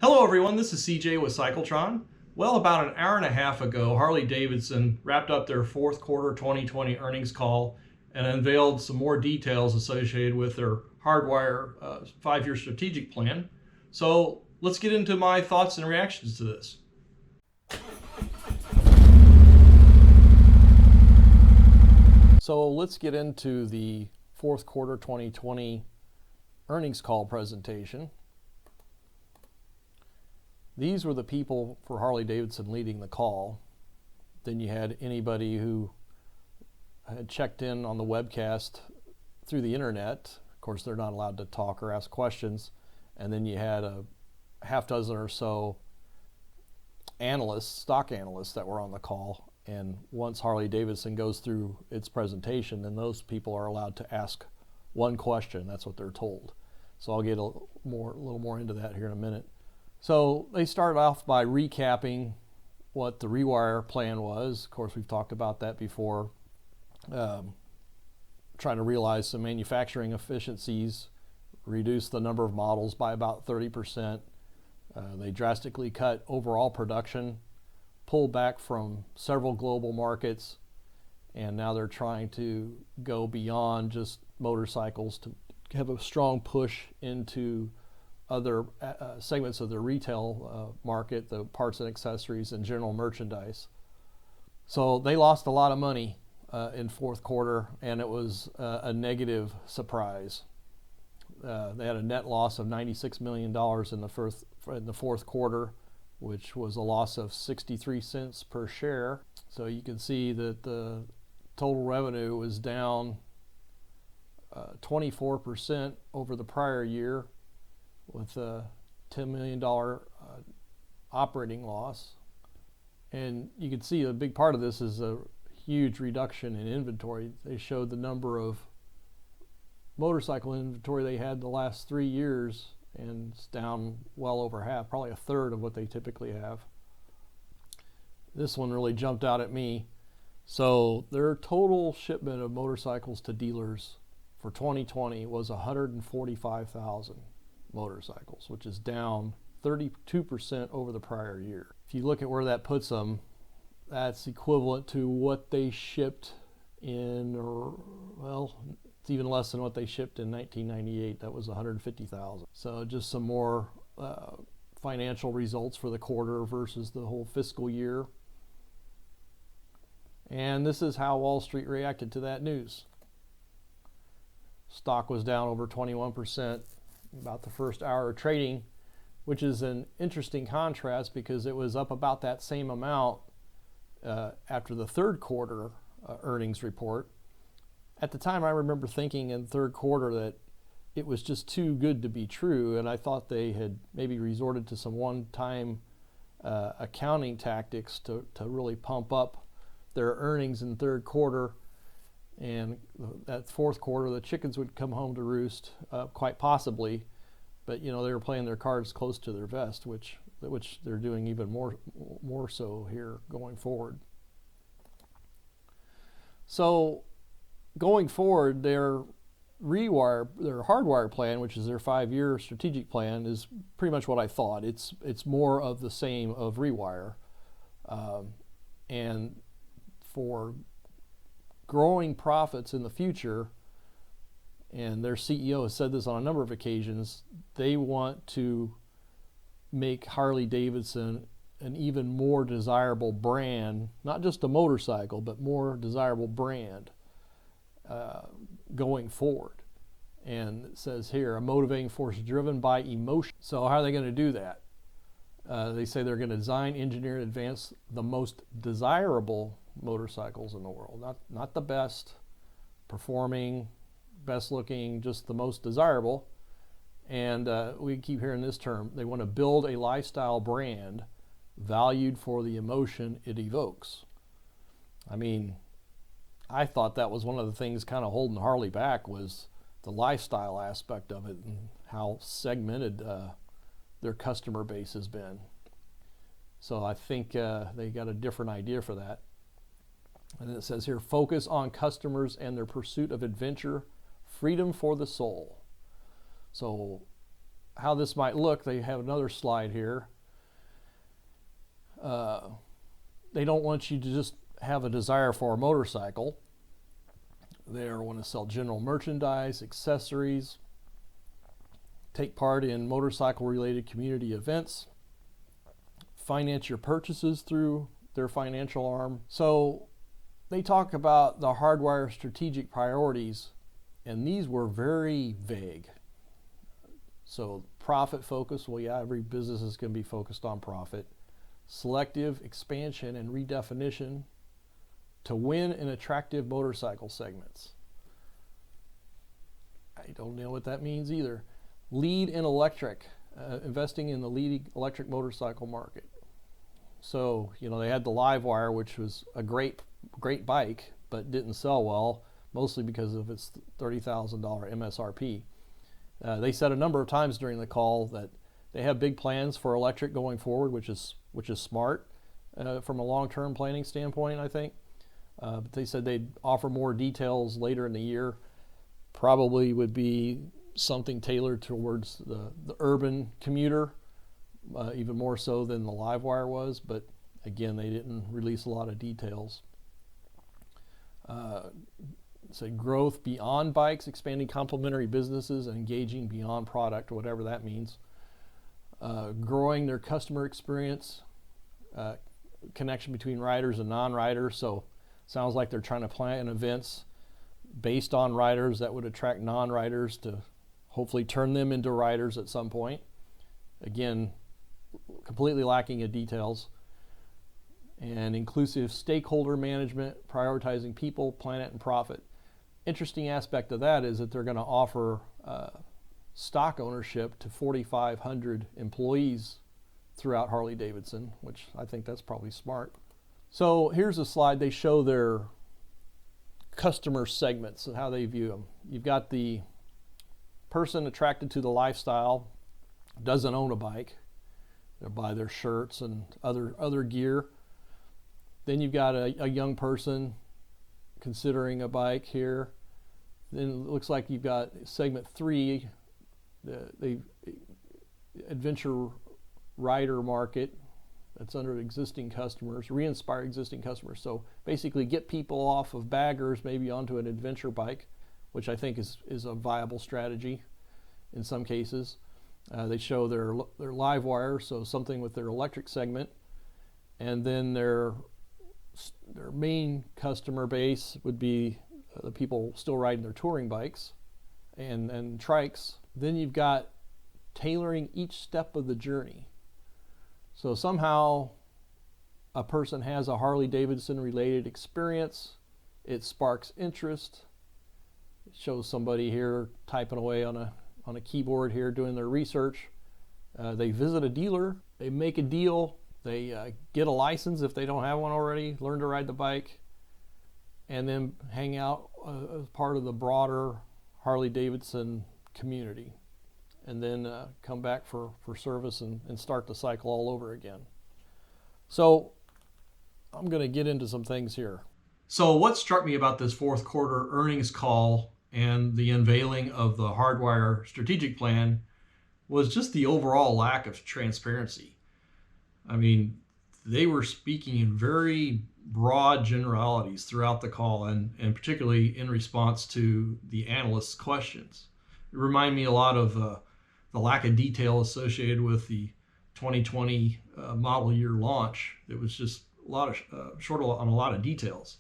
Hello everyone, this is CJ with Cycletron. Well, about an hour and a half ago, Harley Davidson wrapped up their fourth quarter 2020 earnings call and unveiled some more details associated with their Hardwire 5-year strategic plan. So let's get into my thoughts and reactions to this. So let's get into the fourth quarter 2020 earnings call presentation. These were the people for Harley Davidson leading the call. Then you had anybody who had checked in on the webcast through the internet. Of course, they're not allowed to talk or ask questions. And then you had a half dozen or so analysts, stock analysts that were on the call. And once Harley Davidson goes through its presentation, then those people are allowed to ask one question. That's what they're told. So I'll get a little more into that here in a minute. So they started off by recapping what the rewire plan was. Of course, we've talked about that before. Trying to realize some manufacturing efficiencies, reduce the number of models by about 30%. They drastically cut overall production, pulled back from several global markets, and now they're trying to go beyond just motorcycles to have a strong push into other segments of the retail market, the parts and accessories and general merchandise. So they lost a lot of money in fourth quarter, and it was a negative surprise. They had a net loss of $96 million in the fourth quarter, which was a loss of 63 cents per share. So you can see that the total revenue was down 24% over the prior year, with a $10 million operating loss. And you can see a big part of this is a huge reduction in inventory. They showed the number of motorcycle inventory they had the last 3 years, and it's down well over half, probably a third of what they typically have. This one really jumped out at me. So their total shipment of motorcycles to dealers for 2020 was 145,000 motorcycles, which is down 32% over the prior year. If you look at where that puts them, that's equivalent to what they shipped in, it's even less than what they shipped in 1998. That was 150,000. So just some more financial results for the quarter versus the whole fiscal year. And this is how Wall Street reacted to that news. Stock was down over 21% about the first hour of trading, which is an interesting contrast because it was up about that same amount after the third quarter earnings report. At the time, I remember thinking in third quarter that it was just too good to be true, and I thought they had maybe resorted to some one-time accounting tactics to really pump up their earnings in third quarter. And that fourth quarter, the chickens would come home to roost, quite possibly. But they were playing their cards close to their vest, which they're doing even more so here going forward. So going forward, their Hardwire plan, which is their 5-year strategic plan, is pretty much what I thought. It's more of the same of rewire, and for growing profits in the future, and their CEO has said this on a number of occasions, they want to make Harley Davidson an even more desirable brand, not just a motorcycle, but more desirable brand going forward. And it says here, a motivating force driven by emotion. So how are they going to do that? They say they're going to design, engineer, and advance the most desirable motorcycles in the world, not the best performing, best looking, just the most desirable. And we keep hearing this term. They want to build a lifestyle brand valued for the emotion it evokes. I mean, I thought that was one of the things kind of holding Harley back, was the lifestyle aspect of it and how segmented their customer base has been. So I think they got a different idea for that. And it says here, focus on customers and their pursuit of adventure, freedom for the soul. So how this might look, they have another slide here. They don't want you to just have a desire for a motorcycle. They want to sell general merchandise, accessories, take part in motorcycle-related community events, finance your purchases through their financial arm. So they talk about the Hardwire strategic priorities, and these were very vague. So profit focus, well, yeah, every business is going to be focused on profit. Selective expansion and redefinition to win in attractive motorcycle segments. I don't know what that means either. Lead in electric, investing in the leading electric motorcycle market. So, they had the Livewire, which was a great bike, but didn't sell well, mostly because of its $30,000 MSRP. They said a number of times during the call that they have big plans for electric going forward, which is smart from a long-term planning standpoint, I think. But they said they'd offer more details later in the year. Probably would be something tailored towards the urban commuter, even more so than the Livewire was. But again, they didn't release a lot of details. Said growth beyond bikes, expanding complementary businesses, and engaging beyond product, whatever that means. Growing their customer experience, connection between riders and non-riders. So sounds like they're trying to plan events based on riders that would attract non-riders to hopefully turn them into riders at some point. Again, completely lacking in details. And inclusive stakeholder management, prioritizing people, planet, and profit. Interesting aspect of that is that they're going to offer stock ownership to 4,500 employees throughout Harley Davidson, which I think that's probably smart. So here's a slide. They show their customer segments and how they view them. You've got the person attracted to the lifestyle, doesn't own a bike. They'll buy their shirts and other gear. Then you've got a young person considering a bike here. Then it looks like you've got segment 3, the adventure rider market. That's under existing customers, re-inspire existing customers. So basically get people off of baggers maybe onto an adventure bike, which I think is a viable strategy in some cases. They show their Livewire, so something with their electric segment. And then their main customer base would be the people still riding their touring bikes and trikes. Then you've got tailoring each step of the journey. So somehow a person has a Harley Davidson related experience. It sparks interest. It shows somebody here typing away on a keyboard here doing their research. They visit a dealer. They make a deal. They get a license if they don't have one already, learn to ride the bike, and then hang out as part of the broader Harley Davidson community. And then come back for service and start the cycle all over again. So I'm going to get into some things here. So what struck me about this fourth quarter earnings call and the unveiling of the Hardwire strategic plan was just the overall lack of transparency. I mean, they were speaking in very broad generalities throughout the call, and particularly in response to the analyst's questions. It reminded me a lot of the lack of detail associated with the 2020 model year launch. It was just a lot of short on a lot of details.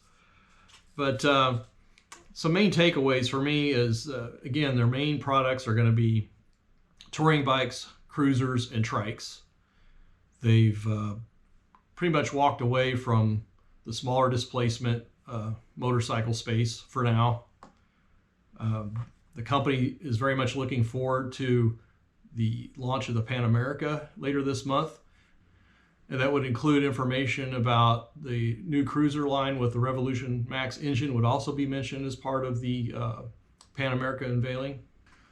But some main takeaways for me is, again, their main products are going to be touring bikes, cruisers, and trikes. They've pretty much walked away from the smaller displacement motorcycle space for now. The company is very much looking forward to the launch of the Pan America later this month. And that would include information about the new cruiser line with the Revolution Max engine would also be mentioned as part of the Pan America unveiling.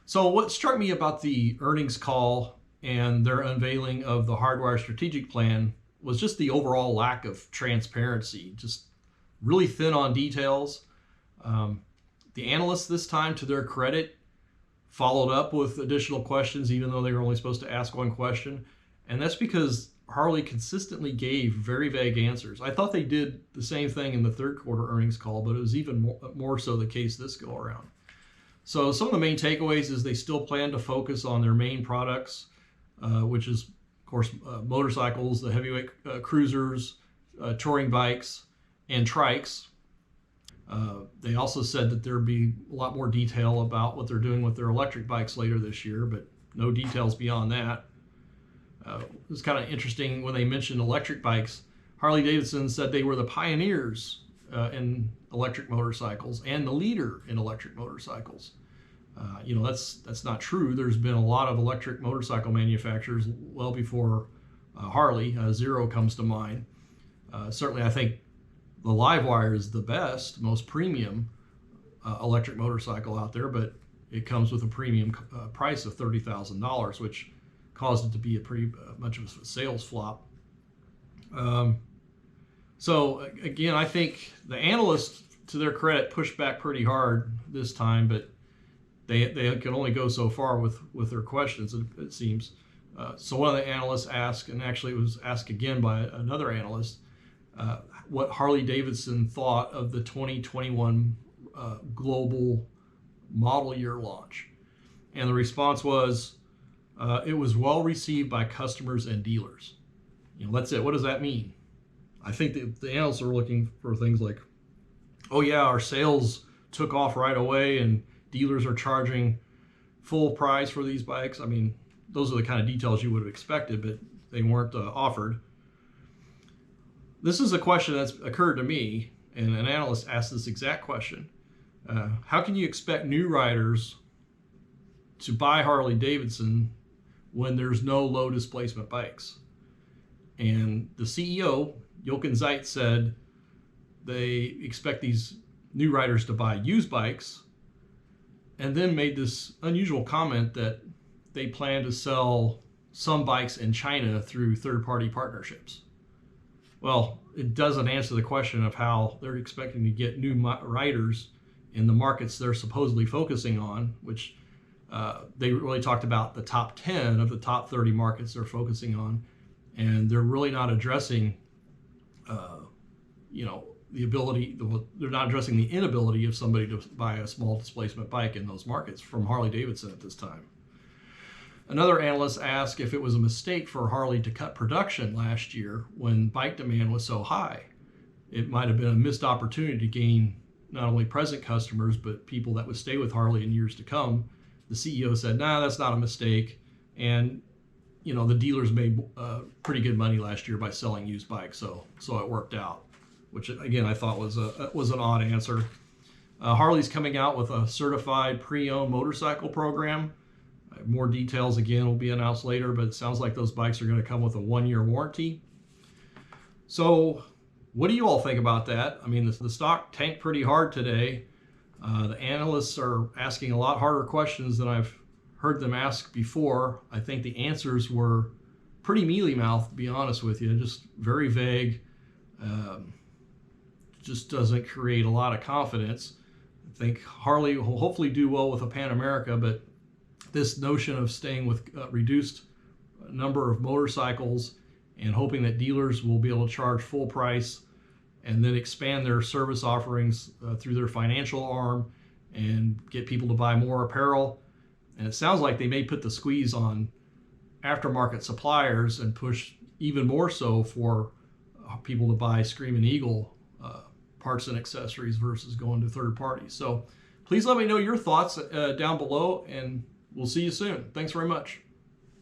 So what struck me about the earnings call and their unveiling of the Hardwire strategic plan was just the overall lack of transparency, just really thin on details. The analysts this time, to their credit, followed up with additional questions, even though they were only supposed to ask one question. And that's because Harley consistently gave very vague answers. I thought they did the same thing in the third quarter earnings call, but it was even more so the case this go around. So some of the main takeaways is they still plan to focus on their main products, which is, of course, motorcycles, the heavyweight cruisers, touring bikes, and trikes. They also said that there'd be a lot more detail about what they're doing with their electric bikes later this year, but no details beyond that. It was kind of interesting when they mentioned electric bikes. Harley Davidson said they were the pioneers in electric motorcycles and the leader in electric motorcycles. That's not true. There's been a lot of electric motorcycle manufacturers well before Harley. Zero comes to mind. Certainly, I think the Livewire is the best, most premium electric motorcycle out there, but it comes with a premium price of $30,000, which caused it to be a pretty much of a sales flop. So again, I think the Analyst, to their credit, pushed back pretty hard this time, but they can only go so far with their questions, it seems. So one of the analysts asked, and actually it was asked again by another analyst, what Harley Davidson thought of the 2021 global model year launch. And the response was, it was well received by customers and dealers. That's it. What does that mean? I think the analysts are looking for things like, oh yeah, our sales took off right away and dealers are charging full price for these bikes. I mean, those are the kind of details you would have expected, but they weren't offered. This is a question that's occurred to me, and an analyst asked this exact question. How can you expect new riders to buy Harley Davidson when there's no low displacement bikes? And the CEO, Jochen Zeit, said they expect these new riders to buy used bikes, and then made this unusual comment that they plan to sell some bikes in China through third-party partnerships. Well, it doesn't answer the question of how they're expecting to get new riders in the markets they're supposedly focusing on, which they really talked about the top 10 of the top 30 markets they're focusing on. And they're really not addressing, they're not addressing the inability of somebody to buy a small displacement bike in those markets from Harley Davidson at this time. Another analyst asked if it was a mistake for Harley to cut production last year when bike demand was so high. It might have been a missed opportunity to gain not only present customers, but people that would stay with Harley in years to come. The CEO said, nah, that's not a mistake. And the dealers made pretty good money last year by selling used bikes, so it worked out, which again I thought was an odd answer. Harley's coming out with a certified pre-owned motorcycle program. More details again will be announced later, but it sounds like those bikes are going to come with a 1-year warranty. So what do you all think about that? I mean, the stock tanked pretty hard today. The analysts are asking a lot harder questions than I've heard them ask before. I think the answers were pretty mealy-mouthed, to be honest with you, just very vague. Just doesn't create a lot of confidence. I think Harley will hopefully do well with a Pan America, but this notion of staying with reduced number of motorcycles and hoping that dealers will be able to charge full price and then expand their service offerings through their financial arm and get people to buy more apparel. And it sounds like they may put the squeeze on aftermarket suppliers and push even more so for people to buy Screaming Eagle parts and accessories versus going to third parties. So please let me know your thoughts down below, and we'll see you soon. Thanks very much.